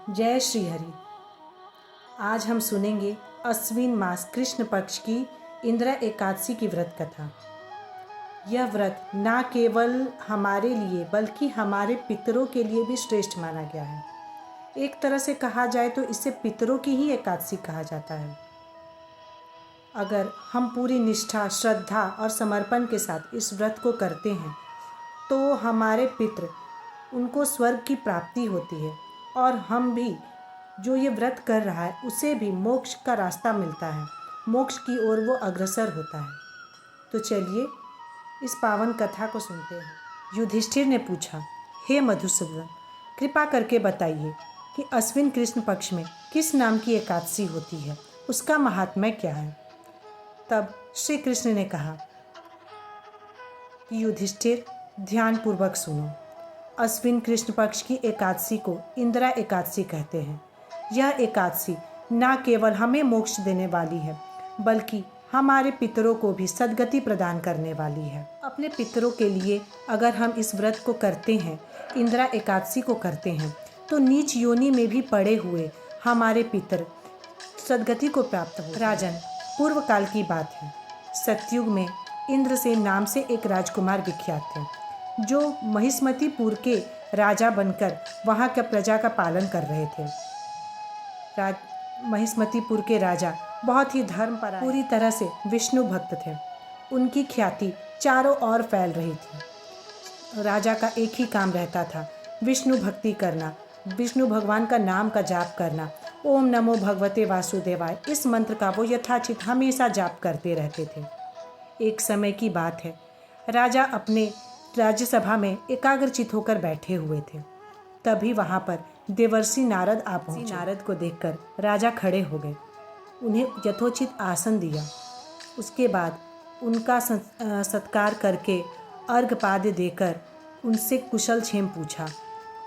जय श्री हरि। आज हम सुनेंगे अश्विन मास कृष्ण पक्ष की इंदिरा एकादशी की व्रत कथा। यह व्रत न केवल हमारे लिए बल्कि हमारे पितरों के लिए भी श्रेष्ठ माना गया है। एक तरह से कहा जाए तो इसे पितरों की ही एकादशी कहा जाता है। अगर हम पूरी निष्ठा, श्रद्धा और समर्पण के साथ इस व्रत को करते हैं तो हमारे पितृ उनको स्वर्ग की प्राप्ति होती है और हम भी जो ये व्रत कर रहा है उसे भी मोक्ष का रास्ता मिलता है, मोक्ष की ओर वो अग्रसर होता है। तो चलिए इस पावन कथा को सुनते हैं। युधिष्ठिर ने पूछा, हे मधुसूदन, कृपा करके बताइए कि अश्विन कृष्ण पक्ष में किस नाम की एकादशी होती है, उसका महात्म्य क्या है। तब श्री कृष्ण ने कहा कि युधिष्ठिर, ध्यानपूर्वक सुनो। अश्विन कृष्ण पक्ष की एकादशी को इंदिरा एकादशी कहते हैं। यह एकादशी न केवल हमें मोक्ष देने वाली है बल्कि हमारे पितरों को भी सद्गति प्रदान करने वाली है। अपने पितरों के लिए अगर हम इस व्रत को करते हैं, इंदिरा एकादशी को करते हैं, तो नीच योनि में भी पड़े हुए हमारे पितर सद्गति को प्राप्त हो। राजन, पूर्व काल की बात है। सतयुग में इंद्रसेन नाम से एक राजकुमार विख्यात थे जो महिष्मतीपुर के राजा बनकर वहाँ के प्रजा का पालन कर रहे थे। महिष्मतीपुर के राजा बहुत ही धर्मपरायण, पूरी तरह से विष्णु भक्त थे। उनकी ख्याति चारों ओर फैल रही थी। राजा का एक ही काम रहता था, विष्णु भक्ति करना, विष्णु भगवान का नाम का जाप करना। ओम नमो भगवते वासुदेवाय, इस मंत्र का वो यथाचित हमेशा जाप करते रहते थे। एक समय की बात है, राजा अपने राज्यसभा में एकाग्रचित होकर बैठे हुए थे। तभी वहाँ पर देवर्षि नारद आ पहुंचे। नारद को देखकर राजा खड़े हो गए, उन्हें यथोचित आसन दिया। उसके बाद उनका सत्कार करके अर्घ्यपाद्य देकर उनसे कुशल क्षेम पूछा।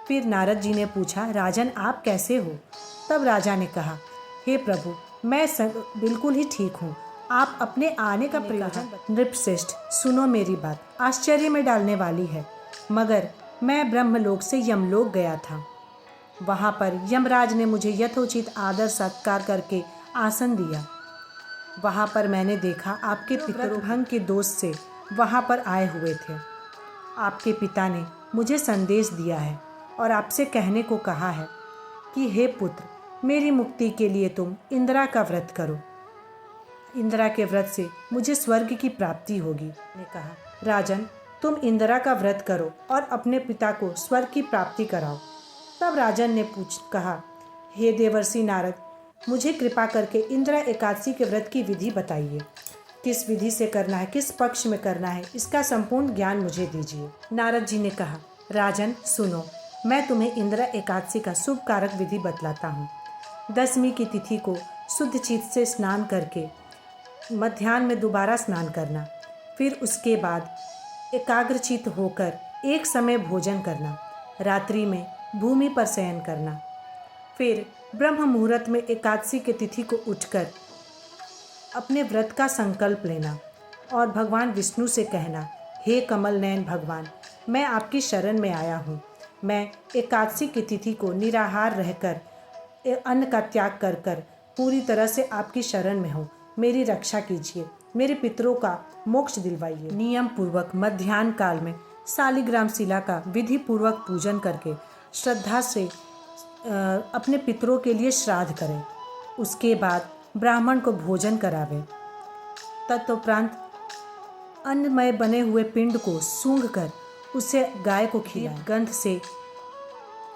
फिर नारद जी ने पूछा, राजन आप कैसे हो? तब राजा ने कहा, हे प्रभु, मैं बिल्कुल ही ठीक हूँ। आप अपने आने का प्रयोजन। नृपश्रेष्ठ, सुनो मेरी बात, आश्चर्य में डालने वाली है। मगर मैं ब्रह्मलोक से यमलोक गया था। वहाँ पर यमराज ने मुझे यथोचित आदर सत्कार करके आसन दिया। वहाँ पर मैंने देखा आपके पितरों भंग के दोष से वहाँ पर आए हुए थे। आपके पिता ने मुझे संदेश दिया है और आपसे कहने को कहा है कि हे पुत्र, मेरी मुक्ति के लिए तुम इंदिरा का व्रत करो। इंदिरा के व्रत से मुझे स्वर्ग की प्राप्ति होगी। ने कहा, राजन, तुम इंदिरा का व्रत करो और अपने पिता को स्वर्ग की प्राप्ति कराओ। तब राजन ने कहा, हे देवर्षि नारद, मुझे कृपा करके इंदिरा एकादशी के व्रत की विधि बताइए। किस विधि से करना है, किस पक्ष में करना है, इसका संपूर्ण ज्ञान मुझे दीजिए। नारद जी ने कहा, राजन सुनो, मैं तुम्हें इंदिरा एकादशी का शुभ कारक विधि बतलाता हूँ। दशमी की तिथि को शुद्ध चित्त से स्नान करके मध्याह्न में दोबारा स्नान करना। फिर उसके बाद एकाग्रचित होकर एक समय भोजन करना। रात्रि में भूमि पर शयन करना। फिर ब्रह्म मुहूर्त में एकादशी के तिथि को उठकर अपने व्रत का संकल्प लेना और भगवान विष्णु से कहना, हे कमल नयन भगवान, मैं आपकी शरण में आया हूँ। मैं एकादशी की तिथि को निराहार रहकर अन्न का त्याग कर कर पूरी तरह से आपकी शरण में हूँ। मेरी रक्षा कीजिए, मेरे पितरों का मोक्ष दिलवाइए। नियम पूर्वक मध्याह्न काल में शालिग्राम शिला का विधि पूर्वक पूजन करके श्रद्धा से अपने पितरों के लिए श्राद्ध करें। उसके बाद ब्राह्मण को भोजन करावें। तत्परांत अन्नमय बने हुए पिंड को सूंघ कर उसे गाय को खिलाएं। गंध से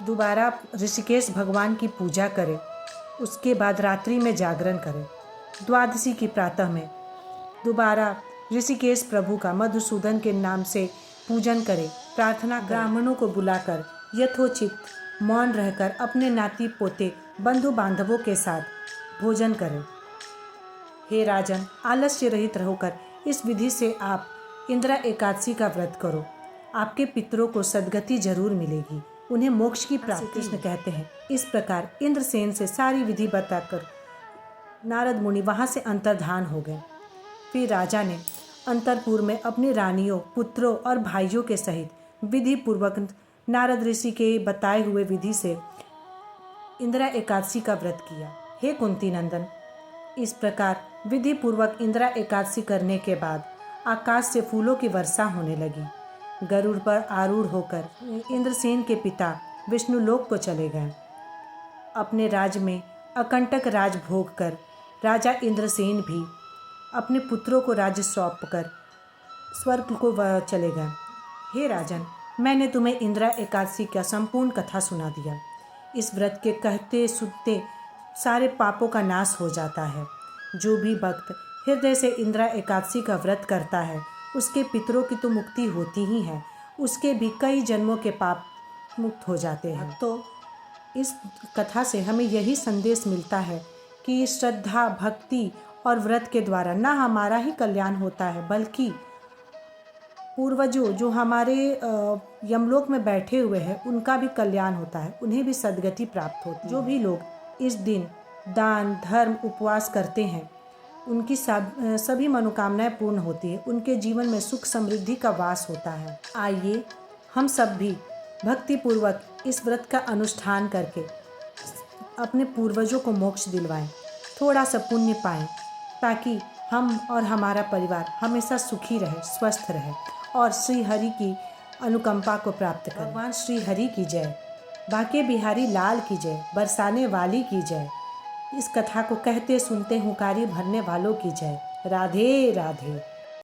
दोबारा ऋषिकेश भगवान की पूजा करें। उसके बाद रात्रि में जागरण करें। द्वादशी की प्रातः में दोबारा ऋषिकेश प्रभु का मधुसूदन के नाम से पूजन करें। प्रार्थना ब्राह्मणों को बुलाकर यथोचित मौन रहकर अपने नाती पोते बंधु बांधवों के साथ भोजन करें। हे राजन, आलस्य रहित रहकर इस विधि से आप इंदिरा एकादशी का व्रत करो। आपके पितरों को सद्गति जरूर मिलेगी, उन्हें मोक्ष की प्राप्ति। कृष्ण कहते हैं, इस प्रकार इंद्रसेन से सारी विधि बताकर नारद मुनि वहाँ से अंतर्धान हो गए। फिर राजा ने अंतरपुर में अपनी रानियों, पुत्रों और भाइयों के सहित विधि पूर्वक नारद ऋषि के बताए हुए विधि से इंदिरा एकादशी का व्रत किया। हे कुंती नंदन, इस प्रकार विधि पूर्वक इंदिरा एकादशी करने के बाद आकाश से फूलों की वर्षा होने लगी। गरुड़ पर आरूढ़ होकर इंद्रसेन के पिता विष्णुलोक को चले गए। अपने राज्य में अकंटक राज भोग कर राजा इंद्रसेन भी अपने पुत्रों को राज्य सौंपकर स्वर्ग को चले गए। हे राजन, मैंने तुम्हें इंदिरा एकादशी का संपूर्ण कथा सुना दिया। इस व्रत के कहते सुनते सारे पापों का नाश हो जाता है। जो भी भक्त हृदय से इंदिरा एकादशी का व्रत करता है उसके पितरों की तो मुक्ति होती ही है, उसके भी कई जन्मों के पाप मुक्त हो जाते हैं। तो इस कथा से हमें यही संदेश मिलता है कि श्रद्धा, भक्ति और व्रत के द्वारा न हमारा ही कल्याण होता है बल्कि पूर्वजों जो हमारे यमलोक में बैठे हुए हैं उनका भी कल्याण होता है, उन्हें भी सद्गति प्राप्त होती है। जो भी लोग इस दिन दान, धर्म, उपवास करते हैं उनकी सभी मनोकामनाएं पूर्ण होती है, उनके जीवन में सुख समृद्धि का वास होता है। आइए हम सब भी भक्तिपूर्वक इस व्रत का अनुष्ठान करके अपने पूर्वजों को मोक्ष दिलवाएं, थोड़ा सा पुण्य पाएं, ताकि हम और हमारा परिवार हमेशा सुखी रहे, स्वस्थ रहे और श्री हरि की अनुकंपा को प्राप्त करें। भगवान श्री हरि की जय, बांके बिहारी लाल की जय, बरसाने वाली की जय। इस कथा को कहते सुनते हुंकारी भरने वालों की जय। राधे राधे।